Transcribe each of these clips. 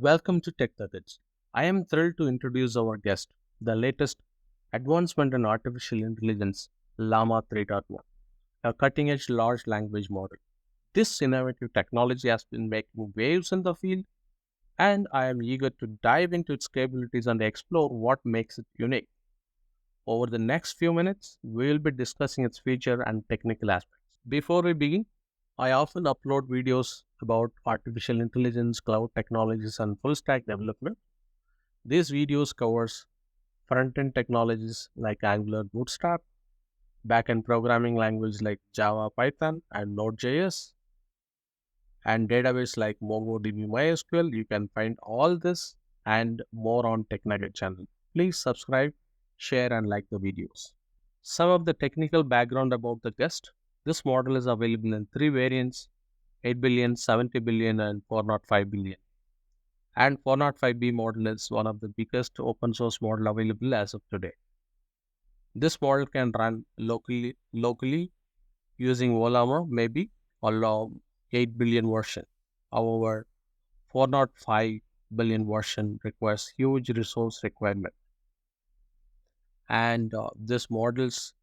Welcome to Tech Nuggets. I am thrilled to introduce our guest, the latest advancement in artificial intelligence, Llama 3.1, a cutting edge large language model. This innovative technology has been making waves in the field, and I am eager to dive into its capabilities and explore what makes it unique. Over the next few minutes, we will be discussing its feature and technical aspects. Before we begin, I often upload videos about artificial intelligence, cloud technologies, and full stack development. These videos covers front-end technologies like Angular Bootstrap, back-end programming language like Java, Python, and Node.js, and database like MongoDB, MySQL. You can find all this and more on TechNugget channel. Please subscribe, share, and like the videos. Some of the technical background about the guest. This model is available in three variants: 8 billion, 70 billion, and 405 billion. And 405B model is one of the biggest open source model available as of today. This model can run locally using Llama maybe or 8 billion version. However, 405 billion version requires huge resource requirement. And this model's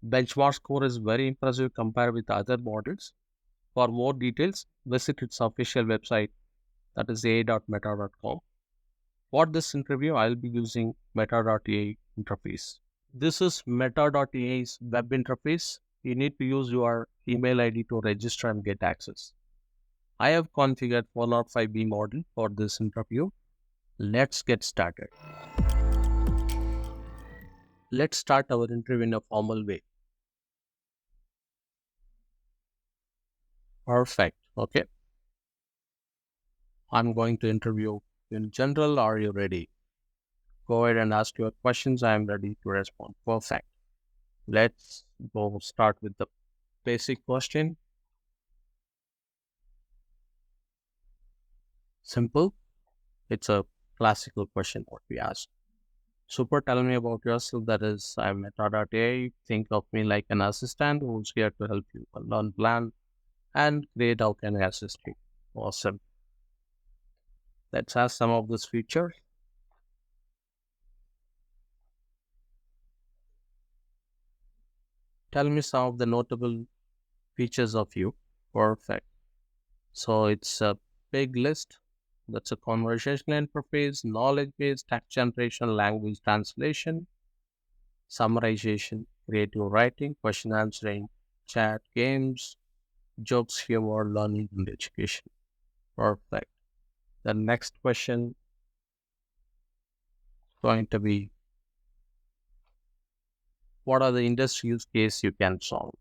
benchmark score is very impressive compared with other models. For more details, visit its official website, that is a.meta.com. For this interview, I'll be using meta.ai interface. This is meta.ai's web interface. You need to use your email ID to register and get access. I have configured 405B model for this interview. Let's get started. Let's start our interview in a formal way. Perfect. Okay. I'm going to interview in general. Are you ready? Go ahead and ask your questions. I am ready to respond. Perfect. Let's go start with the basic question. Simple. It's a classical question what we ask. Super, tell me about yourself. That is, I'm meta.ai. Think of me like an assistant who's here to help you learn, plan, and create how can I assist you. Awesome. Let's ask some of these features. Tell me some of the notable features of you. Perfect. So it's a big list. That's a conversational interface, knowledge base, text generation, language translation, summarization, creative writing, question answering, chat, games, jokes, humor, learning, and education. Perfect. The next question is going to be, what are the industry use case you can solve?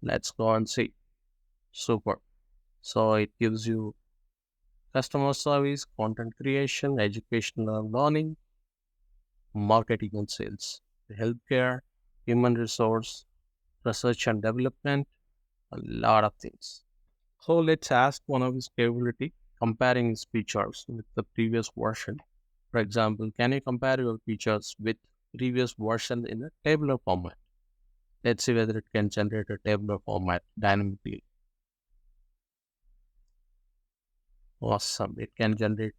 Let's go and see. Super. So it gives you customer service, content creation, educational and learning, marketing and sales, healthcare, human resource, research and development, a lot of things. So let's ask one of his capability comparing his features with the previous version. For example, can you compare your features with previous version in a tabular format? Let's see whether it can generate a tabular format dynamically. Awesome. It can generate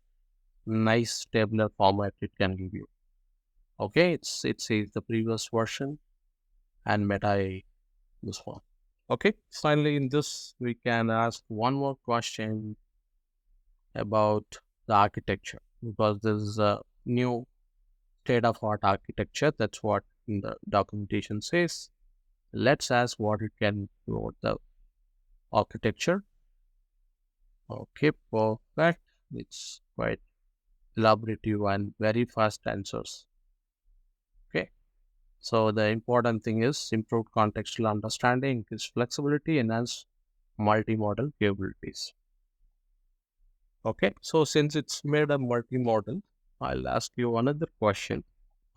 nice tabular format it can give you. Okay, it says the previous version and meta this one. Okay, finally in this we can ask one more question about the architecture because this is a new state of art architecture. That's what the documentation says. Let's ask what it can do about the architecture. Okay, perfect. It's quite elaborative and very fast answers. Okay. So the important thing is improved contextual understanding, increased flexibility, enhanced multi-model capabilities. Okay. So since it's made a multi-model, I'll ask you another question.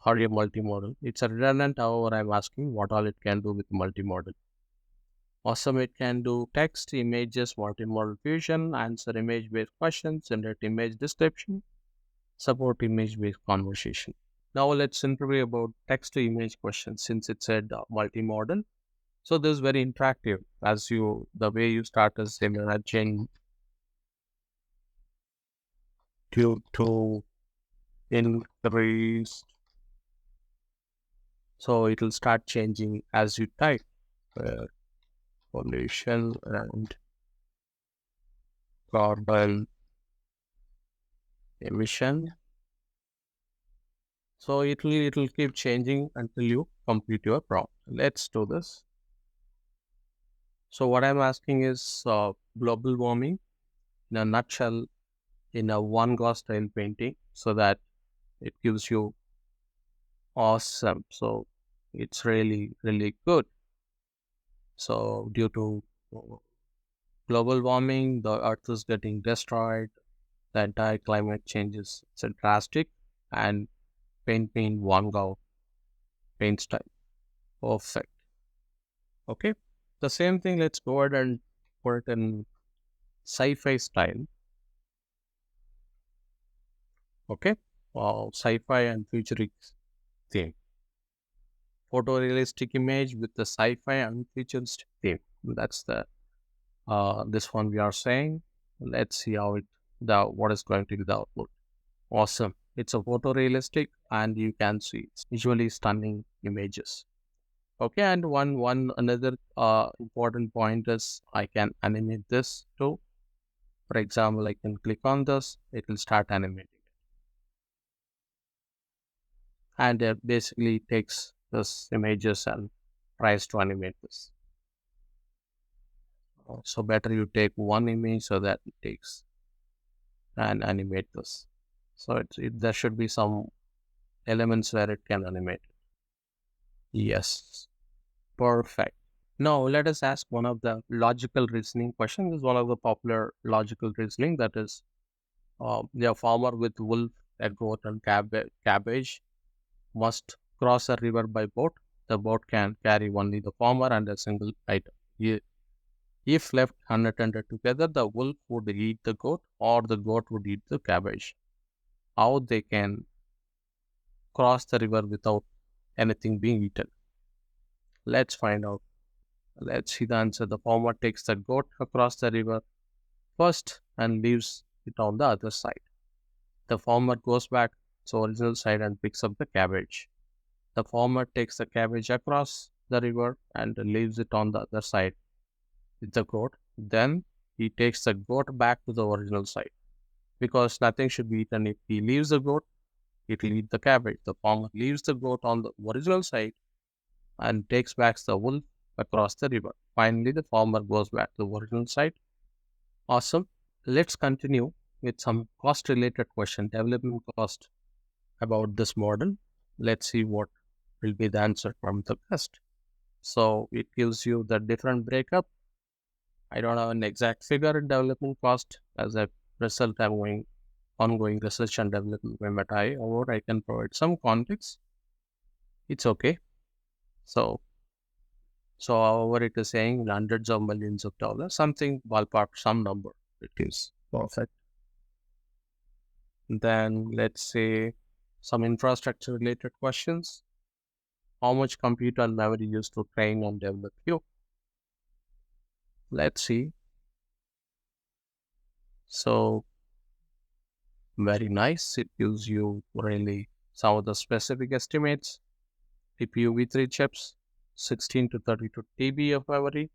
How are you multi-model? It's a redundant, however, I'm asking what all it can do with multi-model. Awesome, it can do text, images, multi-modal fusion, answer image-based questions, generate image description, support image-based conversation. Now let's interview about text-to-image questions since it said multi-modal. So this is very interactive as the way you start as imagining due to increase. So it will start changing as you type pollution and carbon emission. So it will keep changing until you complete your prompt. Let's do this. So what I'm asking is global warming in a nutshell in a one gauss style painting, so that it gives you awesome. So it's really really good. So due to global warming, the earth is getting destroyed. The entire climate changes. It's a drastic and paint one go paint style. Perfect. Okay. The same thing, let's go ahead and put it in sci-fi style. Okay. Sci-fi and futuristic theme. Photorealistic image with the sci-fi and futuristic theme. That's the this one we are saying. Let's see how it the what is going to be the output. Awesome. It's a photorealistic and you can see it's visually stunning images. Okay, and one another important point is I can animate this too. For example, I can click on this, it will start animating, and it basically takes this images and tries to animate this. So better you take one image so that it takes and animate this. So there should be some elements where it can animate. Yes, perfect. Now let us ask one of the logical reasoning questions. This is one of the popular logical reasoning, that is, a farmer with wolf, a goat, and cabbage must cross a river by boat. The boat can carry only the farmer and a single item. If left unattended together, the wolf would eat the goat or the goat would eat the cabbage. How they can cross the river without anything being eaten? Let's find out. Let's see the answer. The farmer takes the goat across the river first and leaves it on the other side. The farmer goes back to the original side and picks up the cabbage. The farmer takes the cabbage across the river and leaves it on the other side with the goat. Then he takes the goat back to the original side because nothing should be eaten. If he leaves the goat, it will eat the cabbage. The farmer leaves the goat on the original side and takes back the wolf across the river. Finally, the farmer goes back to the original side. Awesome. Let's continue with some cost related question, development cost about this model. Let's see what will be the answer from the test. So it gives you the different breakup. I don't have an exact figure in development cost. As a result, I'm going ongoing research and development by meta.ai, or I can provide some context. It's okay. So however it is saying hundreds of millions of dollars, something ballpark, some number it is. Perfect. Then let's say some infrastructure related questions. How much computer and memory used to train and develop you? Let's see. So very nice. It gives you really some of the specific estimates. CPU V3 chips, 16 to 32 TB of memory,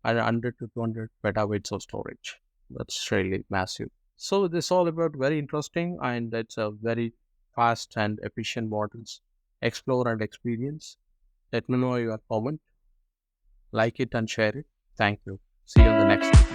and 100 to 200 petabytes of storage. That's really massive. So this all about very interesting, and it's a very fast and efficient models. Explore and experience. Let me know your comment, like it and share it. Thank you. See you in the next.